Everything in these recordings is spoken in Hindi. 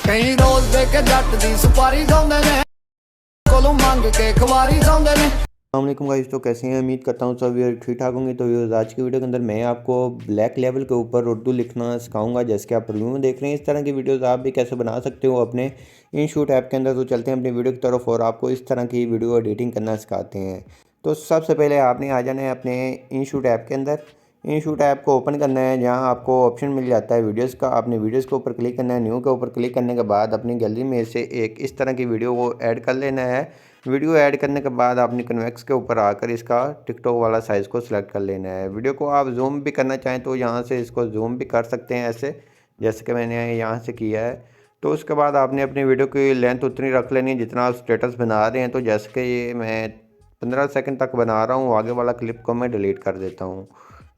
कई रोज दे के जट दी सुपारी खांदे ने कोलों मंग के खवारी खांदे ने। अस्सलाम गाइस, तो कैसे हैं? उम्मीद करता हूँ सब ठीक ठाक होंगे। तो व्यूअर्स, आज की वीडियो के अंदर मैं आपको ब्लैक लेवल के ऊपर उर्दू लिखना सिखाऊंगा, जैसे कि आप रिव्यू में देख रहे हैं। इस तरह की वीडियोस आप भी कैसे बना सकते हो अपने InShoot ऐप के अंदर। तो चलते हैं अपनी वीडियो की तरफ और आपको इस तरह की वीडियो एडिटिंग करना सिखाते हैं। तो सबसे पहले आपने आ जाना है अपने InShoot ऐप के अंदर। InShoot ऐप को ओपन करना है, जहाँ आपको ऑप्शन मिल जाता है वीडियोज़ का। आपने वीडियोज़ के ऊपर क्लिक करना है। न्यू के ऊपर क्लिक करने के बाद अपनी गैलरी में से एक इस तरह की वीडियो को ऐड कर लेना है। वीडियो ऐड करने के बाद आपने कन्वेक्स के ऊपर आकर इसका टिकटॉक वाला साइज़ को सिलेक्ट कर लेना है। वीडियो को आप जूम भी करना चाहें तो यहाँ से इसको जूम भी कर सकते हैं, ऐसे जैसे कि मैंने यहाँ से किया है। तो उसके बाद आपने अपनी वीडियो की लेंथ उतनी रख लेनी है जितना आप स्टेटस बना रहे हैं। तो जैसे कि ये मैं 15 सेकंड तक बना रहा हूँ, आगे वाला क्लिप को मैं डिलीट कर देता हूँ।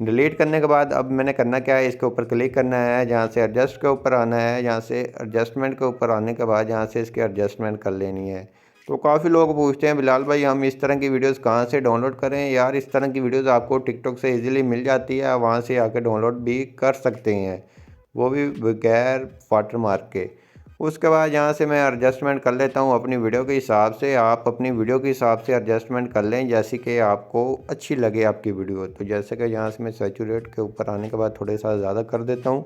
डिलीट करने के बाद अब मैंने करना क्या है, इसके ऊपर क्लिक करना है, जहाँ से एडजस्ट के ऊपर आना है। यहाँ से एडजस्टमेंट के ऊपर आने के बाद यहाँ से इसकी एडजस्टमेंट कर लेनी है। तो काफ़ी लोग पूछते हैं, बिलाल भाई हम इस तरह की वीडियोस कहाँ से डाउनलोड करें? यार, इस तरह की वीडियोस आपको टिकटॉक से इजीली मिल जाती है, वहाँ से आकर डाउनलोड भी कर सकते हैं, वो भी बगैर वाटरमार्क के। उसके बाद यहाँ से मैं एडजस्टमेंट कर लेता हूँ अपनी वीडियो के हिसाब से। आप अपनी वीडियो के हिसाब से एडजस्टमेंट कर लें, जैसे कि आपको अच्छी लगे आपकी वीडियो। तो जैसे कि यहाँ से मैं सैचुरेट के ऊपर आने के बाद थोड़े सा ज़्यादा कर देता हूँ।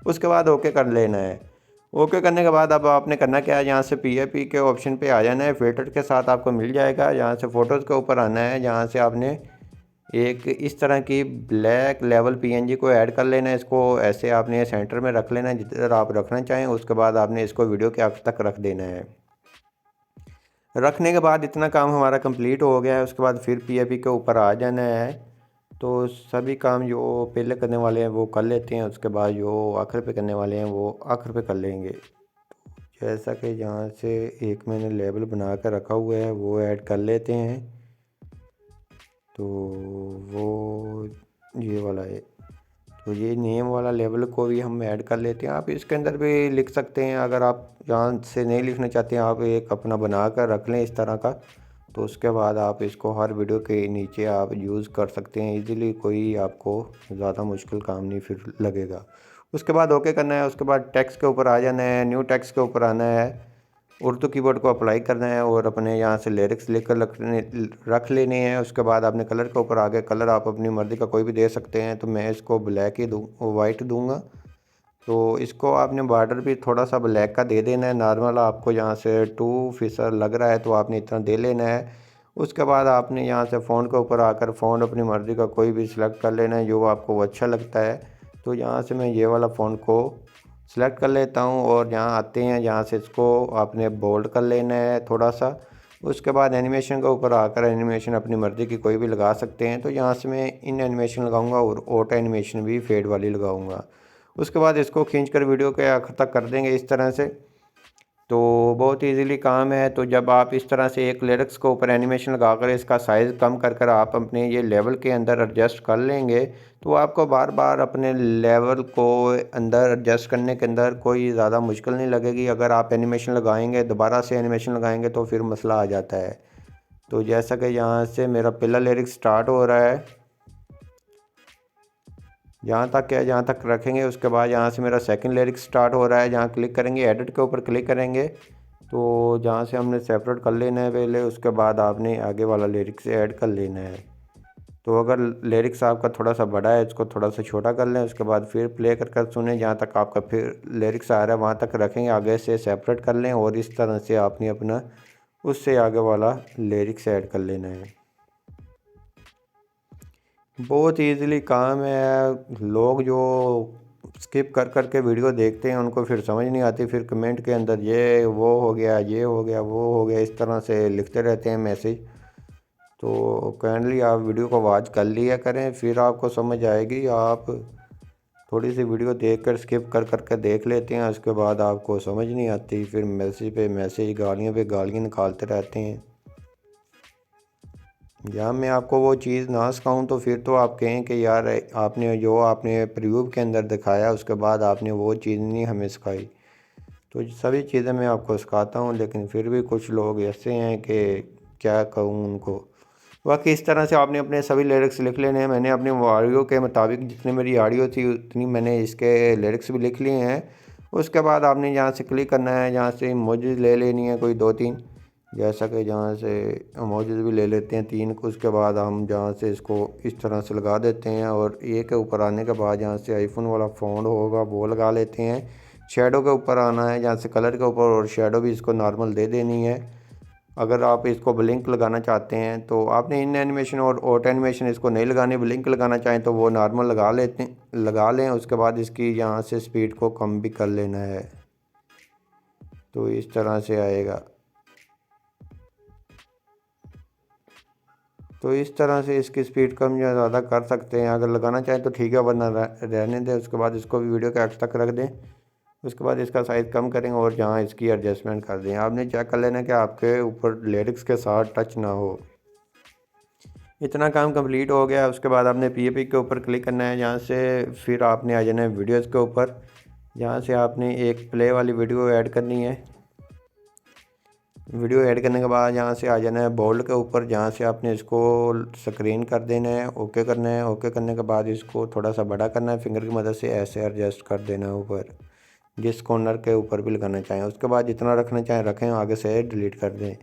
उसके बाद ओके कर लेना है। ओके करने के बाद अब आपने करना क्या है, यहाँ से PAP के ऑप्शन पे आ जाना है। फिल्टर के साथ आपको मिल जाएगा। यहाँ से फ़ोटोज़ के ऊपर आना है, जहाँ से आपने एक इस तरह की ब्लैक लेवल PNG को ऐड कर लेना है। इसको ऐसे आपने सेंटर में रख लेना है जिधर आप रखना चाहें। उसके बाद आपने इसको वीडियो के आखिर तक रख देना है। रखने के बाद इतना काम हमारा कंप्लीट हो गया है। उसके बाद फिर PAP के ऊपर आ जाना है। तो सभी काम जो पहले करने वाले हैं वो कर लेते हैं, उसके बाद जो आखिर पे करने वाले हैं वो आखिर पे कर लेंगे। जैसा कि यहाँ से एक मैंने लेबल बना कर रखा हुआ है, वो ऐड कर लेते हैं। तो वो ये वाला है, तो ये नेम वाला लेबल को भी हम ऐड कर लेते हैं। आप इसके अंदर भी लिख सकते हैं, अगर आप यहाँ से नहीं लिखना चाहते हैं, आप एक अपना बना कर रख लें इस तरह का। तो उसके बाद आप इसको हर वीडियो के नीचे आप यूज़ कर सकते हैं इजीली। कोई आपको ज़्यादा मुश्किल काम नहीं फिर लगेगा। उसके बाद ओके करना है। उसके बाद टेक्स्ट के ऊपर आ जाना है, न्यू टेक्स्ट के ऊपर आना है, उर्दू कीवर्ड को अप्लाई करना है और अपने यहाँ से लिरिक्स लिख कर रख लेने हैं। उसके बाद आपने कलर के ऊपर आगे कलर आप अपनी मर्ज़ी का कोई भी दे सकते हैं। तो मैं इसको ब्लैक ही वाइट दूंगा। तो इसको आपने बॉर्डर भी थोड़ा सा ब्लैक का दे देना है। नॉर्मल आपको यहाँ से 2 फीसर लग रहा है तो आपने इतना दे लेना है। उसके बाद आपने यहाँ से फ़ॉन्ट के ऊपर आकर फ़ॉन्ट अपनी मर्ज़ी का कोई भी सिलेक्ट कर लेना है जो आपको अच्छा लगता है। तो यहाँ से मैं ये वाला फ़ॉन्ट को सिलेक्ट कर लेता हूँ और यहाँ आते हैं, यहाँ से इसको आपने बोल्ड कर लेना है थोड़ा सा। उसके बाद एनिमेशन के ऊपर आकर एनिमेशन अपनी मर्ज़ी की कोई भी लगा सकते हैं। तो यहाँ से मैं इन एनिमेशन लगाऊंगा और ऑटो एनिमेशन भी फेड वाली लगाऊंगा। उसके बाद इसको खींचकर वीडियो के आखिर तक कर देंगे इस तरह से। तो बहुत इजीली काम है। तो जब आप इस तरह से एक लिरिक्स के ऊपर एनिमेशन लगाकर इसका साइज़ कम कर कर आप अपने ये लेवल के अंदर एडजस्ट कर लेंगे, तो आपको बार बार अपने लेवल को अंदर एडजस्ट करने के अंदर कोई ज़्यादा मुश्किल नहीं लगेगी। अगर आप एनिमेशन लगाएंगे, दोबारा से एनिमेशन लगाएंगे, तो फिर मसला आ जाता है। तो जैसा कि यहाँ से मेरा पहला लिरिक्स स्टार्ट हो रहा है, जहाँ तक है जहाँ तक रखेंगे। उसके बाद यहाँ से मेरा सेकंड लिरिक्स स्टार्ट हो रहा है, जहाँ क्लिक करेंगे एडिट के ऊपर क्लिक करेंगे तो जहाँ से हमने सेपरेट कर लेना है पहले। उसके बाद आपने आगे वाला लिरिक्स ऐड कर लेना है। तो अगर लिरिक्स आपका थोड़ा सा बड़ा है, इसको थोड़ा सा छोटा कर लें। उसके बाद फिर प्ले कर कर सुने, जहाँ तक आपका फिर लिरिक्स आ रहा है वहाँ तक रखेंगे, आगे से सेपरेट कर लें और इस तरह से आपने अपना उससे आगे वाला लिरिक्स ऐड कर लेना है। बहुत ईज़िली काम है। लोग जो स्किप कर कर के वीडियो देखते हैं उनको फिर समझ नहीं आती, फिर कमेंट के अंदर ये वो हो गया, ये हो गया, वो हो गया, इस तरह से लिखते रहते हैं मैसेज। तो काइंडली आप वीडियो को वॉच कर लिया करें, फिर आपको समझ आएगी। आप थोड़ी सी वीडियो देख कर स्किप कर कर के देख लेते हैं, उसके बाद आपको समझ नहीं आती, फिर मैसेज पे मैसेज, गालियाँ पे गालियाँ निकालते रहते हैं। या मैं आपको वो चीज़ ना सिखाऊं तो फिर तो आप कहें कि यार आपने जो आपने प्रीव्यू के अंदर दिखाया उसके बाद आपने वो चीज़ नहीं हमें सिखाई। तो सभी चीज़ें मैं आपको सिखाता हूं, लेकिन फिर भी कुछ लोग ऐसे हैं कि क्या कहूं उनको। बाकी इस तरह से आपने अपने सभी लिरिक्स लिख लेने हैं। मैंने अपने ऑडियो के मुताबिक जितनी मेरी ऑडियो थी उतनी मैंने इसके लिरिक्स भी लिख लिए हैं। उसके बाद आपने यहाँ से क्लिक करना है, यहाँ से इमोजीज ले लेनी है कोई 2-3, जैसा कि जहाँ से इमोजीज भी ले लेते हैं 3। उसके बाद हम जहाँ से इसको इस तरह से लगा देते हैं और ए के ऊपर आने के बाद जहाँ से आईफोन वाला फ़ॉन्ट होगा वो लगा लेते हैं। शेडो के ऊपर आना है, जहाँ से कलर के ऊपर, और शेडो भी इसको नॉर्मल दे देनी है। अगर आप इसको ब्लिंक लगाना चाहते हैं तो आपने इन एनिमेशन और ऑटो एनिमेशन इसको नहीं लगानी, ब्लिंक लगाना चाहें तो वो नॉर्मल लगा लें। उसके बाद इसकी यहाँ से स्पीड को कम भी कर लेना है, तो इस तरह से आएगा। तो इस तरह से इसकी स्पीड कम या ज़्यादा कर सकते हैं, अगर लगाना चाहें तो ठीक है, वरना रहने दें। उसके बाद इसको भी वीडियो के एक्स तक रख दें। उसके बाद इसका साइज़ कम करेंगे और जहाँ इसकी एडजस्टमेंट कर दें। आपने चेक कर लेना कि आपके ऊपर लिरिक्स के साथ टच ना हो। इतना काम कंप्लीट हो गया। उसके बाद आपने पीएपी के ऊपर क्लिक करना है, जहाँ से फिर आपने आ जाना है वीडियोज़ के ऊपर, जहाँ से आपने एक प्ले वाली वीडियो ऐड करनी है। वीडियो ऐड करने के बाद यहाँ से आ जाना है बोल्ड के ऊपर, जहाँ से आपने इसको स्क्रीन कर देना है, ओके करना है। ओके करने के बाद इसको थोड़ा सा बड़ा करना है, फिंगर की मदद से ऐसे एडजस्ट कर देना है ऊपर, जिस कॉर्नर के ऊपर भी लगाना चाहें। उसके बाद जितना रखना चाहें रखें, आगे से डिलीट कर दें।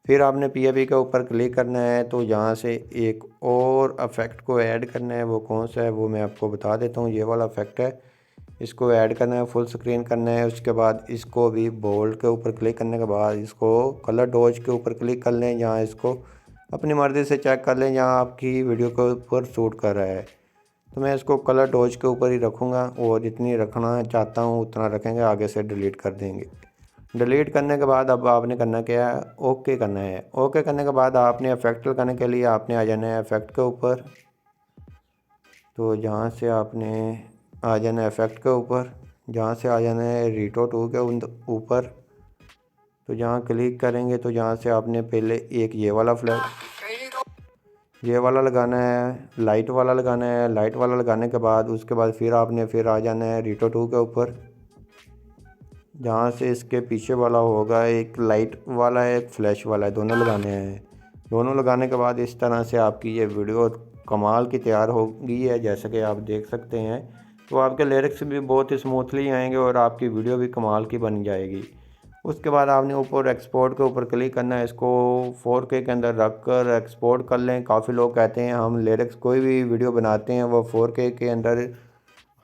फिर आपने पीएपी के ऊपर क्लिक करना है, तो यहाँ से एक और इफेक्ट को ऐड करना है। वो कौन सा है वो मैं आपको बता देता हूँ। ये वाला इफेक्ट है, इसको ऐड करना है, फुल स्क्रीन करना है। उसके बाद इसको भी बोल्ड के ऊपर क्लिक करने के बाद इसको कलर डॉज के ऊपर क्लिक कर लें, जहाँ इसको अपनी मर्ज़ी से चेक कर लें जहाँ आपकी वीडियो के ऊपर सूट कर रहा है। तो मैं इसको कलर डॉज के ऊपर ही रखूँगा, और जितनी रखना चाहता हूँ उतना रखेंगे, आगे से डिलीट कर देंगे। डिलीट करने के बाद अब आपने करना क्या है, ओके करना है। ओके करने के बाद आपने इफेक्ट लगाने के लिए आपने आ जाना है इफेक्ट के ऊपर। तो जहाँ से आपने आ जाना है इफेक्ट के ऊपर, जहाँ से आ जाना है रीटो 2 के ऊपर। तो जहाँ क्लिक करेंगे तो जहाँ से आपने पहले एक ये वाला लगाना है, लाइट वाला लगाना है। लाइट वाला लगाने के बाद उसके बाद फिर आपने आ जाना है रीटो 2 के ऊपर, जहाँ से इसके पीछे वाला होगा एक लाइट वाला है, एक फ्लैश वाला है, दोनों लगाने हैं। दोनों लगाने के बाद इस तरह से आपकी ये वीडियो कमाल की तैयार हो गई है, जैसा कि आप देख सकते हैं। तो आपके लिरिक्स भी बहुत ही स्मूथली आएंगे और आपकी वीडियो भी कमाल की बन जाएगी। उसके बाद आपने ऊपर एक्सपोर्ट के ऊपर क्लिक करना है, इसको 4K के अंदर रख कर एक्सपोर्ट कर लें। काफ़ी लोग कहते हैं हम लिरिक्स कोई भी वीडियो बनाते हैं वो 4K के अंदर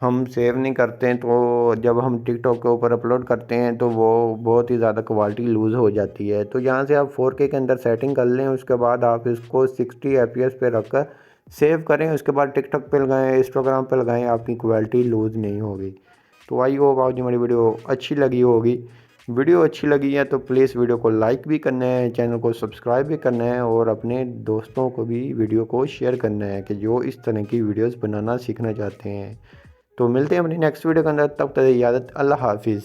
हम सेव नहीं करते हैं, तो जब हम टिकटॉक के ऊपर अपलोड करते हैं तो वो बहुत ही ज़्यादा क्वालिटी लूज़ हो जाती है। तो यहाँ से आप 4K के अंदर सेटिंग कर लें। उसके बाद आप इसको 60 FPS पे रख कर सेव करें। उसके बाद टिकटॉक पे लगाएं, इंस्टाग्राम पे लगाएं, आपकी क्वालिटी लूज़ नहीं होगी। तो आई होप आपको हमारी वीडियो अच्छी लगी होगी। वीडियो अच्छी लगी है तो प्लीज़ वीडियो को लाइक भी करना है, चैनल को सब्सक्राइब भी करना है, और अपने दोस्तों को भी वीडियो को शेयर करना है कि जो इस तरह की वीडियोस बनाना सीखना चाहते हैं। तो मिलते हैं अपनी नेक्स्ट वीडियो के अंदर, तब तक इजाज़त, अल्लाह हाफिज़।